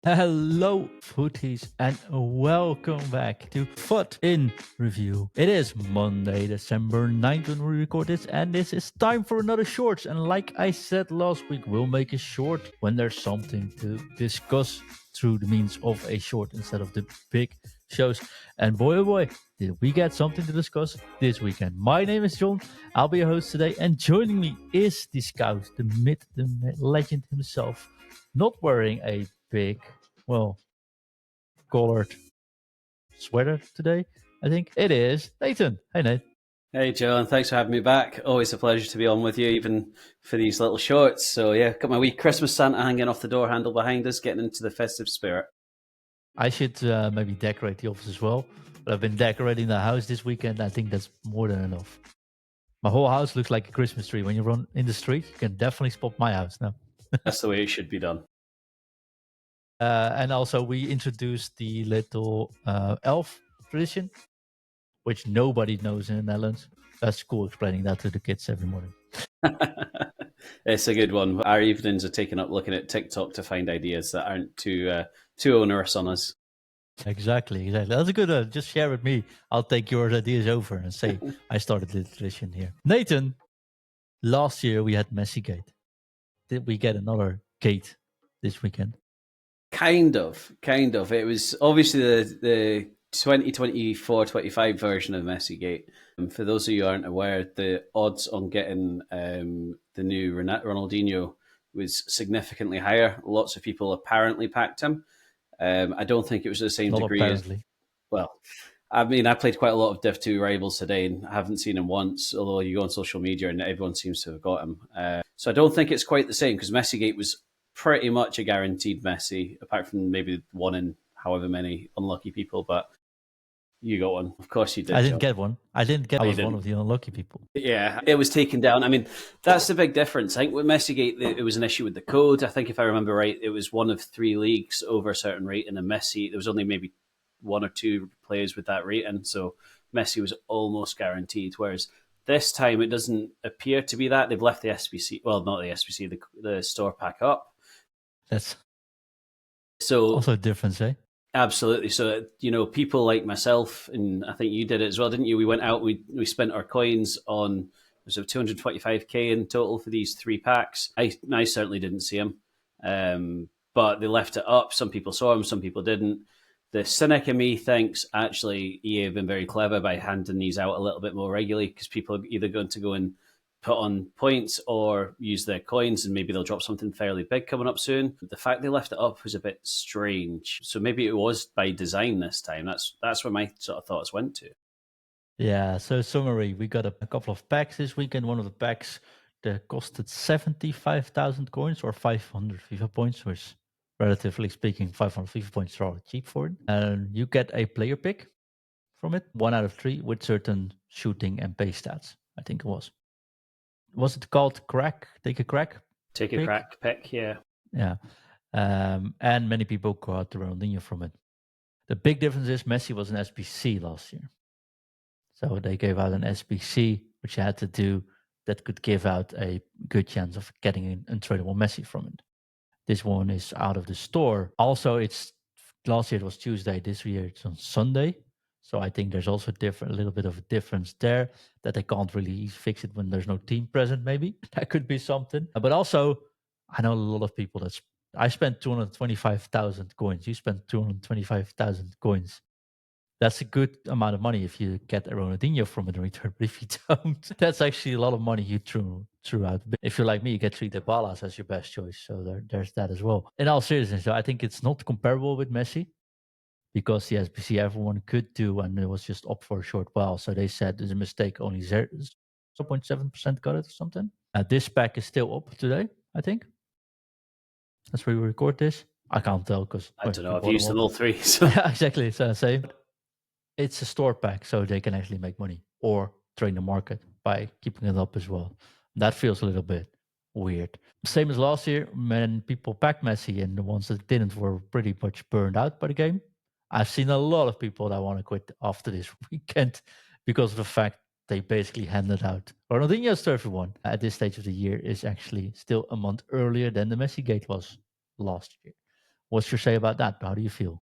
Hello, footies, and welcome back to Foot in Review. It is Monday, December 9th when we record this, and this is time for another shorts. And like I said last week, we'll make a short when there's something to discuss through the means of a short instead of the big shows. And boy, oh boy, did we get something to discuss this weekend. My name is John. I'll be your host today, and joining me is the scout, the myth, the legend himself, not wearing a big, well, collared sweater today. I think it is Nathan. Hey, Nate. Hey, John. Thanks for having me back. Always a pleasure to be on with you, even for these little shorts. So, yeah, got my wee Christmas Santa hanging off the door handle behind us, getting into the festive spirit. I should maybe decorate the office as well, but I've been decorating the house this weekend. I think that's more than enough. My whole house looks like a Christmas tree. When you run in the street, you can definitely spot my house now. That's the way it should be done. And also, we introduced the little elf tradition, which nobody knows in the Netherlands. That's cool explaining that to the kids every morning. It's a good one. Our evenings are taken up looking at TikTok to find ideas that aren't too onerous on us. Exactly. That's a good. Just share with me. I'll take your ideas over and say I started the tradition here. Nathan, last year we had MessiGate. Did we get another gate this weekend? Kind of. It was obviously the 2024-25 version of MessiGate. For those of you who aren't aware, the odds on getting the new Ronaldinho was significantly higher. Lots of people apparently packed him. I don't think it was to the same Not degree apparently. as, well, I mean, I played quite a lot of Div 2 rivals today and I haven't seen him once, although you go on social media and everyone seems to have got him. So I don't think it's quite the same because MessiGate was pretty much a guaranteed Messi, apart from maybe one in however many unlucky people, but you got one. Of course you did, I didn't John. get one. I Oh, you was one didn't. of the unlucky people. Yeah, it was taken down. I mean, that's the big difference. I think with MessiGate, it was an issue with the code. I think if I remember right, it was one of 3 leagues over a certain rate, and a Messi, there was only maybe 1 or 2 players with that rating, so Messi was almost guaranteed. Whereas this time, it doesn't appear to be that. They've left the SBC, well, not the SBC, the store pack up. That's So also a difference, eh? absolutely. So, people like myself, and I think you did it as well, didn't you? We went out, we spent our coins on, was it 225k in total for these 3 packs. I certainly didn't see them, but they left it up. Some people saw them, some people didn't. The cynic in me thinks actually EA have been very clever by handing these out a little bit more regularly because people are either going to go and put on points or use their coins, and maybe they'll drop something fairly big coming up soon. The fact they left it up was a bit strange. So maybe it was by design this time. That's where my sort of thoughts went to. Yeah. So summary: we got a couple of packs this weekend. One of the packs that costed 75,000 coins or 500 FIFA points, which, relatively speaking, 500 FIFA points are cheap for it. And you get a player pick from it, 1 out of 3, with certain shooting and pace stats. I think it was. Was it called crack? Take a crack. Take a Pick? crack pick, yeah. Yeah. And many people got the Ronaldinho from it. The big difference is Messi was an SBC last year. So they gave out an SBC, which you had to do, that could give out a good chance of getting an untradeable Messi from it. This one is out of the store. Also, it's last year it was Tuesday. This year it's on Sunday. So I think there's also a little bit of a difference there that they can't really fix it when there's no team present. Maybe that could be something. But also, I know a lot of people I spent 225,000 coins. You spent 225,000 coins. That's a good amount of money if you get a Ronaldinho from it in return. But if you don't, that's actually a lot of money you threw out. If you're like me, you get 3 Dybalas as your best choice. So there's that as well. In all seriousness, I think it's not comparable with Messi because the SBC everyone could do, and it was just up for a short while. So they said there's a mistake, only 0.7% got it or something. This pack is still up today, I think. That's where we record this. I can't tell because I don't know. I've used them all 3. So. Yeah, exactly. So same. It's a store pack, so they can actually make money or train the market by keeping it up as well. That feels a little bit weird. Same as last year, when people packed Messi and the ones that didn't were pretty much burned out by the game. I've seen a lot of people that want to quit after this weekend because of the fact they basically handed out Ronaldinho's to everyone. At this stage of the year is actually still a month earlier than the MessiGate was last year. What's your say about that? How do you feel?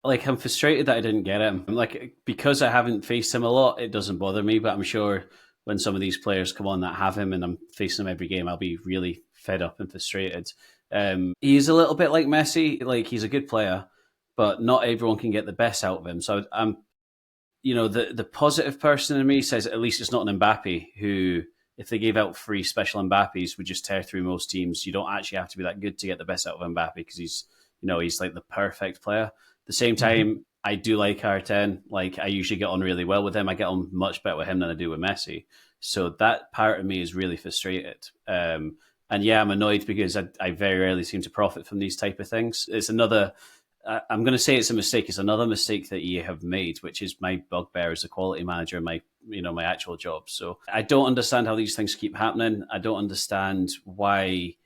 Like, I'm frustrated that I didn't get him. Like, because I haven't faced him a lot, it doesn't bother me. But I'm sure when some of these players come on that have him and I'm facing him every game, I'll be really fed up and frustrated. He's a little bit like Messi. Like, he's a good player, but not everyone can get the best out of him. So I'm, the positive person in me says at least it's not an Mbappe who, if they gave out free special Mbappes, would just tear through most teams. You don't actually have to be that good to get the best out of Mbappe because he's like the perfect player. At the same time, I do like R10. Like, I usually get on really well with him. I get on much better with him than I do with Messi. So that part of me is really frustrated. And yeah, I'm annoyed because I very rarely seem to profit from these type of things. It's another. I'm going to say it's a mistake. It's another mistake that you have made, which is my bugbear as a quality manager in my actual job. So I don't understand how these things keep happening. I don't understand why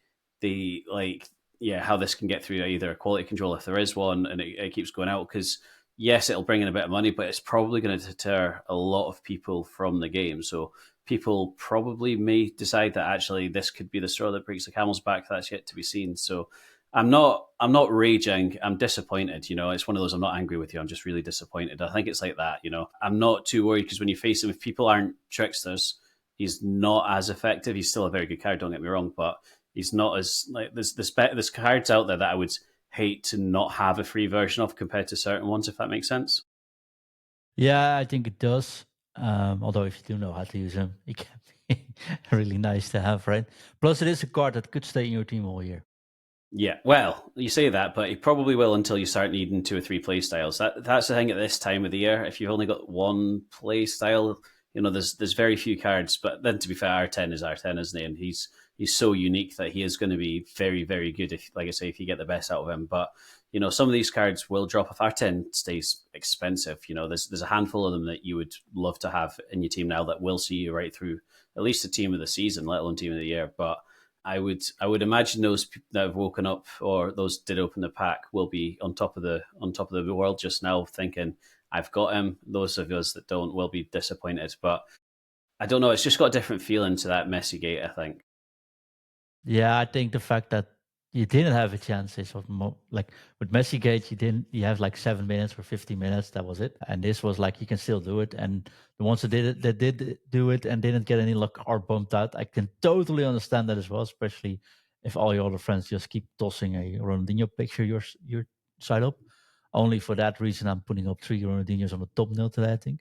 how this can get through either a quality control if there is one, and it keeps going out. Because yes, it'll bring in a bit of money, but it's probably going to deter a lot of people from the game. So people probably may decide that actually this could be the straw that breaks the camel's back. That's yet to be seen. So I'm not raging. I'm disappointed. It's one of those. I'm not angry with you. I'm just really disappointed. I think it's like that. I'm not too worried because when you face him, if people aren't tricksters, he's not as effective. He's still a very good card. Don't get me wrong, but he's not as like there's cards out there that I would hate to not have a free version of compared to certain ones. If that makes sense. Yeah, I think it does. Although if you do know how to use him, it can be really nice to have, right? Plus, it is a card that could stay in your team all year. Yeah, well, you say that, but he probably will until you start needing 2 or 3 play styles. That's the thing at this time of the year. If you've only got one play style, there's very few cards. But then, to be fair, R10 is R10, isn't he? And he's so unique that he is going to be very, very good. If, like I say, if you get the best out of him. But some of these cards will drop if R10 stays expensive. There's a handful of them that you would love to have in your team now that will see you right through at least the team of the season, let alone team of the year. But I would imagine those that have woken up or those did open the pack will be on top of the world just now, thinking I've got him. Those of us that don't will be disappointed, but I don't know. It's just got a different feeling to that MessiGate, I think. Yeah, I think the fact that you didn't have a chance is what like with MessiGate, you have like 7 minutes or 50 minutes. That was it. And this was like, you can still do it. And the ones that did do it and didn't get any luck are bumped out. I can totally understand that as well, especially if all your other friends just keep tossing a Ronaldinho picture your side up. Only for that reason, I'm putting up 3 Ronaldinhos on the top nail today, I think.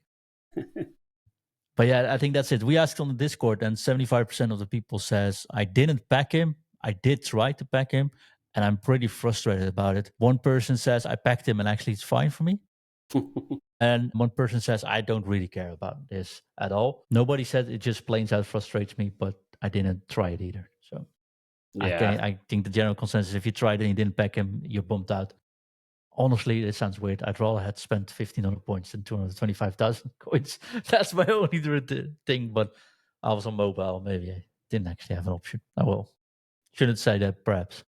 But yeah, I think that's it. We asked on the Discord, and 75% of the people says I didn't pack him. I did try to pack him, and I'm pretty frustrated about it. One person says I packed him, and actually it's fine for me. And one person says I don't really care about this at all. Nobody said it just plain out frustrates me, but I didn't try it either. So Yeah. I think the general consensus: if you tried and you didn't pack him, you're bumped out. Honestly, it sounds weird. I'd rather had spent 1,500 points than 225,000 coins. That's my only thing. But I was on mobile. Maybe I didn't actually have an option. Oh well. Shouldn't say that, perhaps.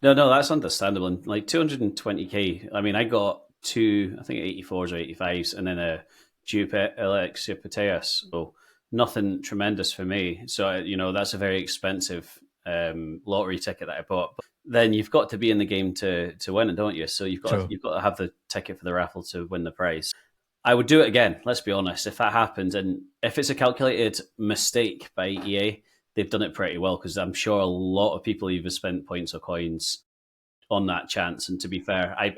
No, that's understandable. And like 220k, I mean, I got two, I think 84s or 85s, and then a Dupe Alexia Pateas. So nothing tremendous for me. So, that's a very expensive lottery ticket that I bought. But then you've got to be in the game to win it, don't you? So you've got to have the ticket for the raffle to win the prize. I would do it again. Let's be honest. If that happens, and if it's a calculated mistake by EA, they've done it pretty well because I'm sure a lot of people either spent points or coins on that chance. And to be fair, I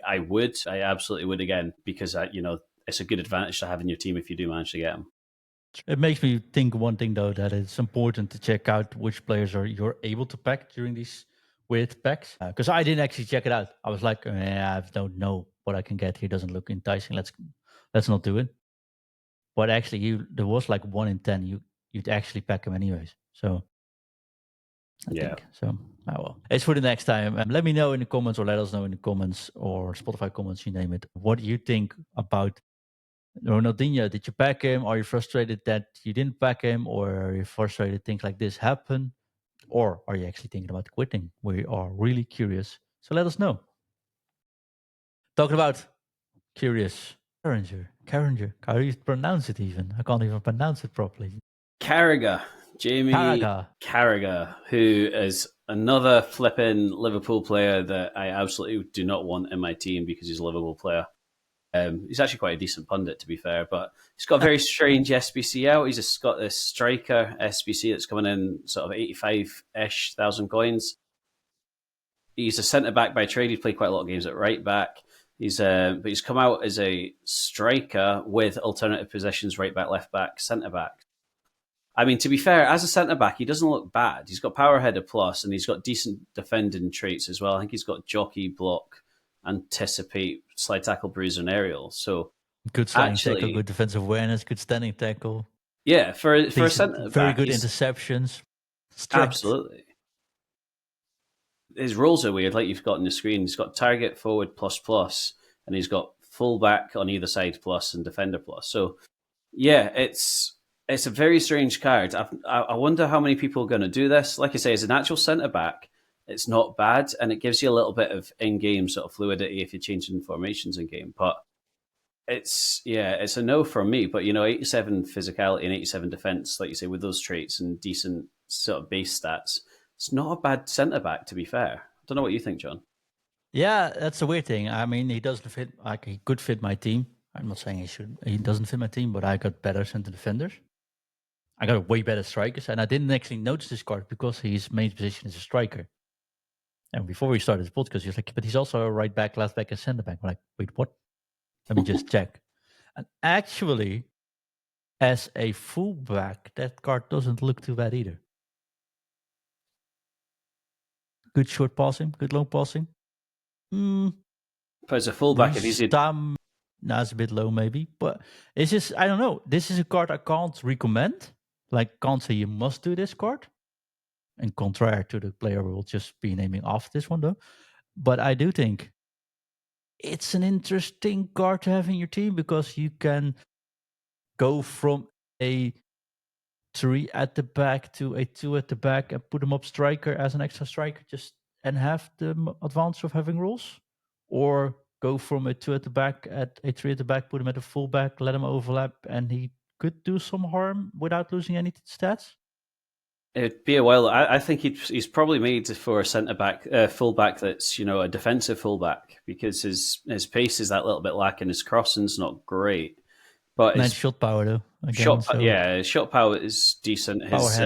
absolutely would again because it's a good advantage to have in your team if you do manage to get them. It makes me think one thing though, that it's important to check out which players you're able to pack during these weird packs. Because I didn't actually check it out. I was like, I don't know what I can get here. Doesn't look enticing. Let's not do it. But actually, there was like 1 in 10. You'd actually pack them anyways. So I think so. Oh well, it's for the next time. Let me know in the comments, or let us know in the comments, or Spotify comments, you name it. What do you think about Ronaldinho? Did you pack him? Are you frustrated that you didn't pack him, or are you frustrated things like this happen, or are you actually thinking about quitting? We are really curious. So let us know. Talking about curious, Carragher. How do you pronounce it? Even I can't even pronounce it properly. Carragher, Jamie Carragher. Carragher, who is another flipping Liverpool player that I absolutely do not want in my team because he's a Liverpool player. He's actually quite a decent pundit, to be fair, but he's got a very strange SBC out. He's got this striker SBC that's coming in sort of 85-ish thousand coins. He's a centre back by trade. He's played quite a lot of games at right back. But he's come out as a striker with alternative positions: right back, left back, centre back. I mean, to be fair, as a centre back, he doesn't look bad. He's got power header plus, and he's got decent defending traits as well. I think he's got jockey, block, anticipate, slide tackle, bruise, and aerial. So good sliding tackle, good defensive awareness, good standing tackle. Yeah, for a centre back, very good interceptions. Strength. Absolutely. His roles are weird, like you've got on the screen. He's got target, forward, plus, and he's got fullback on either side plus and defender plus. So yeah, it's a very strange card. I wonder how many people are going to do this. Like I say, as an actual centre back, it's not bad, and it gives you a little bit of in-game sort of fluidity if you're changing formations in game. But it's a no from me. But 87 physicality and 87 defense, like you say, with those traits and decent sort of base stats, it's not a bad centre back, to be fair. I don't know what you think, John. Yeah, that's a weird thing. I mean, he doesn't fit. Like, he could fit my team. I'm not saying he doesn't fit my team, but I got better center defenders. I got way better strikers, and I didn't actually notice this card because his main position is a striker. And before we started this podcast, he was like, but he's also a right back, left back, and center back. I'm like, wait, what? Let me just check. And actually, as a fullback, that card doesn't look too bad either. Good short passing, good long passing. But as a fullback, if he's no, it's a bit low maybe, but it's just, I don't know. This is a card I can't recommend. Like, can't say you must do this card. And contrary to the player we'll just be naming off this one though. But I do think it's an interesting card to have in your team because you can go from a 3 at the back to a 2 at the back and put him up striker as an extra striker and have the advantage of having rules, or go from a 2 at the back at a 3 at the back, put him at a full back, let him overlap, and he could do some harm without losing any stats. It'd be a while. I think he's probably made for a centre back, fullback that's a defensive fullback, because his pace is that little bit lacking. His crossing's not great, but his shot power though. His shot power is decent. His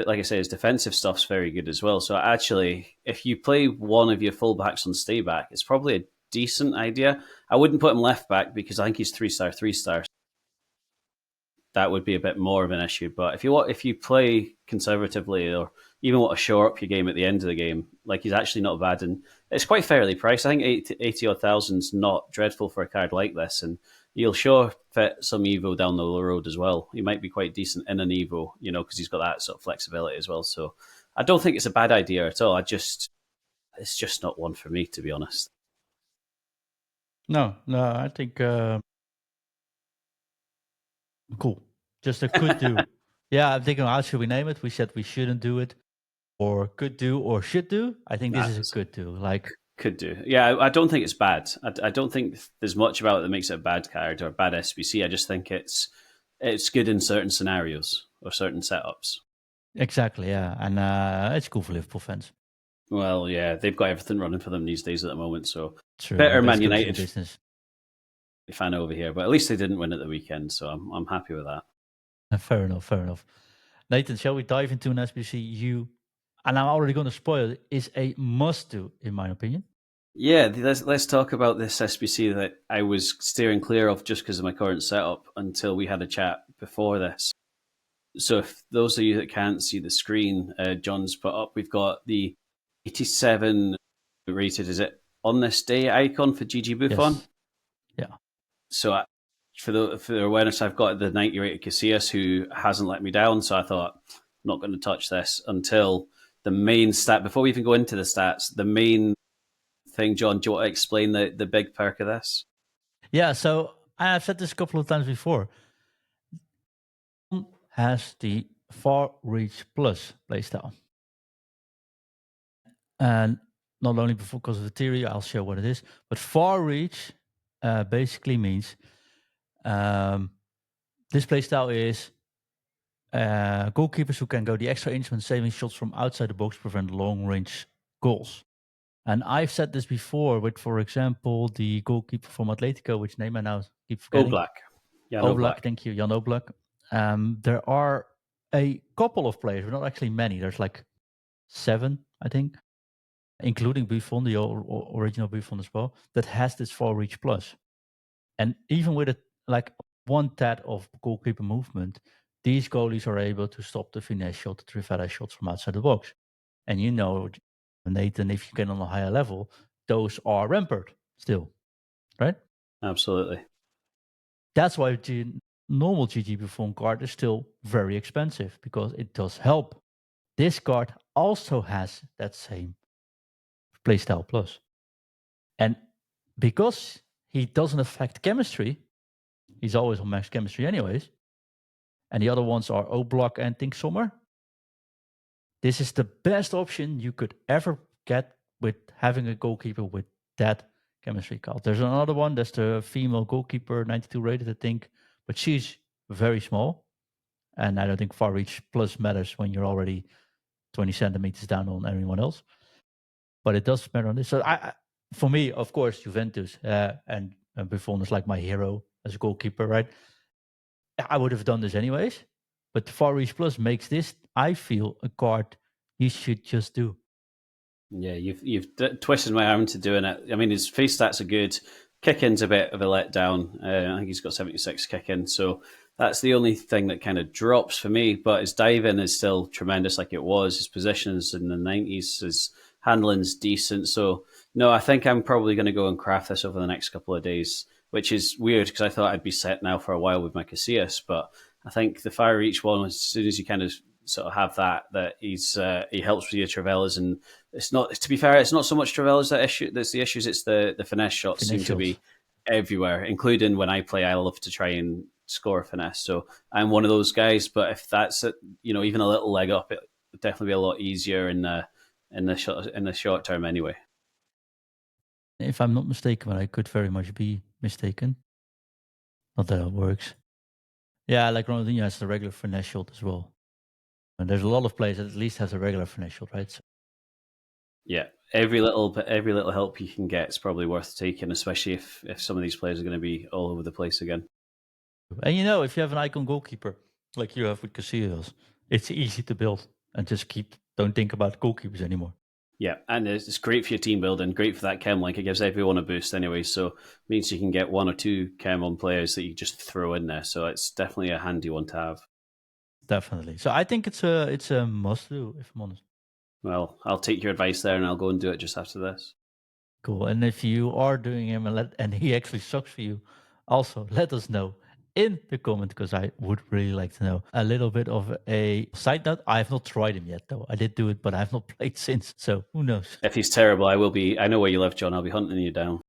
like I say, his defensive stuff's very good as well. So actually, if you play one of your fullbacks on stay back, it's probably a decent idea. I wouldn't put him left back because I think he's 3-star. That would be a bit more of an issue. But if you play conservatively, or even want to shore up your game at the end of the game, like, he's actually not bad, and it's quite fairly priced. I think 80 odd thousand's not dreadful for a card like this, and you'll sure fit some Evo down the road as well. He might be quite decent in an Evo, because he's got that sort of flexibility as well. So I don't think it's a bad idea at all. It's just not one for me, to be honest. No, I think cool. Just a could do. Yeah, I'm thinking, how should we name it? We said we shouldn't do it, or could do, or should do. I think this is a could do. Like, could do. Yeah, I don't think it's bad. I don't think there's much about it that makes it a bad card or a bad SBC. I just think it's good in certain scenarios or certain setups. Exactly, yeah. And it's cool for Liverpool fans. Well, yeah, they've got everything running for them these days at the moment. So true. Better Man United fan over here, but at least they didn't win at the weekend, so I'm happy with that. Fair enough. Nathan, shall we dive into an SBC and I'm already going to spoil it, is a must-do, in my opinion? Yeah, let's talk about this SBC that I was steering clear of just because of my current setup until we had a chat before this. So if those of you that can't see the screen, John's put up, we've got the 87 rated, is it on this day icon for Gigi Buffon? Yes. Yeah. So for the awareness, I've got the 90 rated Casillas, who hasn't let me down. So I thought, I'm not going to touch this until the main stat. Before we even go into the stats, the main thing, John, do you want to explain the big perk of this? Yeah, so I've said this a couple of times before. Has the Far Reach Plus playstyle. And not only because of the theory, I'll show what it is, but Far Reach basically means this playstyle is goalkeepers who can go the extra inch when saving shots from outside the box prevent long-range goals. And I've said this before with, for example, the goalkeeper from Atletico, which name I now keep forgetting. Oblak. Jan Oblak, thank you, Jan Oblak. There are a couple of players, but not actually many. There's like 7, I think, including Buffon, the original Buffon as well, that has this far reach plus. And even with like one tad of goalkeeper movement, these goalies are able to stop the finesse shot, the trivela shots from outside the box. And you know, Nathan, if you get on a higher level, those are rampant still, right? Absolutely. That's why the normal Gigi Buffon card is still very expensive, because it does help. This card also has that same playstyle plus. And because he doesn't affect chemistry, he's always on max chemistry anyways, and the other ones are Oblak and Think Sommer. This is the best option you could ever get with having a goalkeeper with that chemistry card. There's another one, that's the female goalkeeper, 92 rated, I think, but she's very small. And I don't think far reach plus matters when you're already 20 centimeters down on everyone else. But it does matter on this. So for me, of course, Juventus and Buffon is like my hero as a goalkeeper, right? I would have done this anyways. But the Far Reach Plus makes this, I feel, a card you should just do. Yeah, you've twisted my arm to doing it. I mean, his face stats are good. Kick-in's a bit of a letdown. I think he's got 76 kick-in, so that's the only thing that kind of drops for me. But his dive-in is still tremendous like it was. His positions in the 90s, his handling's decent. So, no, I think I'm probably going to go and craft this over the next couple of days, which is weird because I thought I'd be set now for a while with my Casillas. But I think the Fire Reach one, as soon as you kind of sort of have that he helps with your Trivellas, and it's not, to be fair, it's not so much Trivellas that's the issues, it's the finesse shots seem to be everywhere, including when I play. I love to try and score finesse, so I'm one of those guys. But if that's it, even a little leg up, it would definitely be a lot easier in the short term anyway. If I'm not mistaken, but I could very much be mistaken, not that it works. Yeah, like Ronaldinho has the regular finesse shot as well. And there's a lot of players that at least has a regular finesse shot, right? So, yeah, every little help you can get is probably worth taking, especially if some of these players are going to be all over the place again. and if you have an icon goalkeeper like you have with Casillas, it's easy to build and just don't think about goalkeepers anymore. Yeah, and it's great for your team building, great for that chem link. It gives everyone a boost anyway, so it means you can get 1 or 2 chem on players that you just throw in there. So it's definitely a handy one to have. Definitely. So I think it's a must do, if I'm honest. Well, I'll take your advice there, and I'll go and do it just after this. Cool. And if you are doing him and he actually sucks for you, also let us know in the comment, because I would really like to know. A little bit of a side note: I have not tried him yet, though. I did do it, but I have not played since. So who knows? If he's terrible, I know where you live, John. I'll be hunting you down.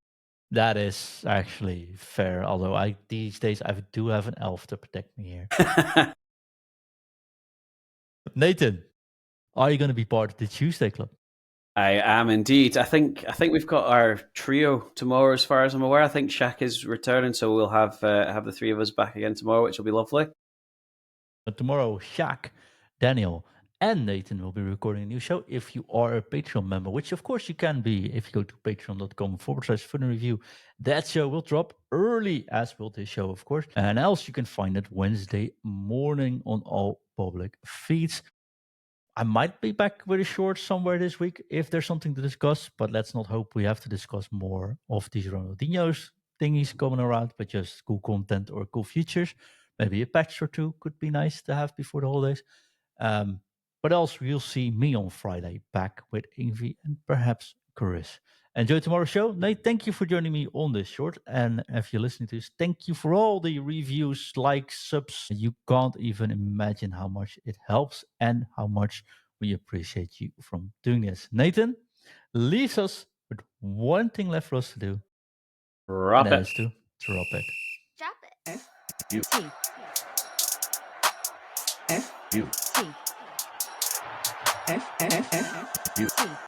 That is actually fair. Although these days I do have an elf to protect me here. Nathan, are you going to be part of the Tuesday Club? I am indeed. I think we've got our trio tomorrow, as far as I'm aware. I think Shaq is returning, so we'll have the 3 of us back again tomorrow, which will be lovely. But tomorrow, Shaq, Daniel, and Nathan will be recording a new show. If you are a Patreon member, which of course you can be if you go to patreon.com/futinreview, that show will drop early, as will this show, of course. And else you can find it Wednesday morning on all public feeds. I might be back with a short somewhere this week if there's something to discuss, but let's not hope we have to discuss more of these Ronaldinho's thingies coming around, but just cool content or cool features. Maybe a patch or 2 could be nice to have before the holidays. But else you'll see me on Friday back with Ingvi and perhaps Chris. Enjoy tomorrow's show. Nate, thank you for joining me on this short. And if you're listening to this, thank you for all the reviews, likes, subs. You can't even imagine how much it helps and how much we appreciate you from doing this. Nathan leaves us with one thing left for us to do. Drop and that it. is to drop it. Drop it. You. T. You. T. You. T.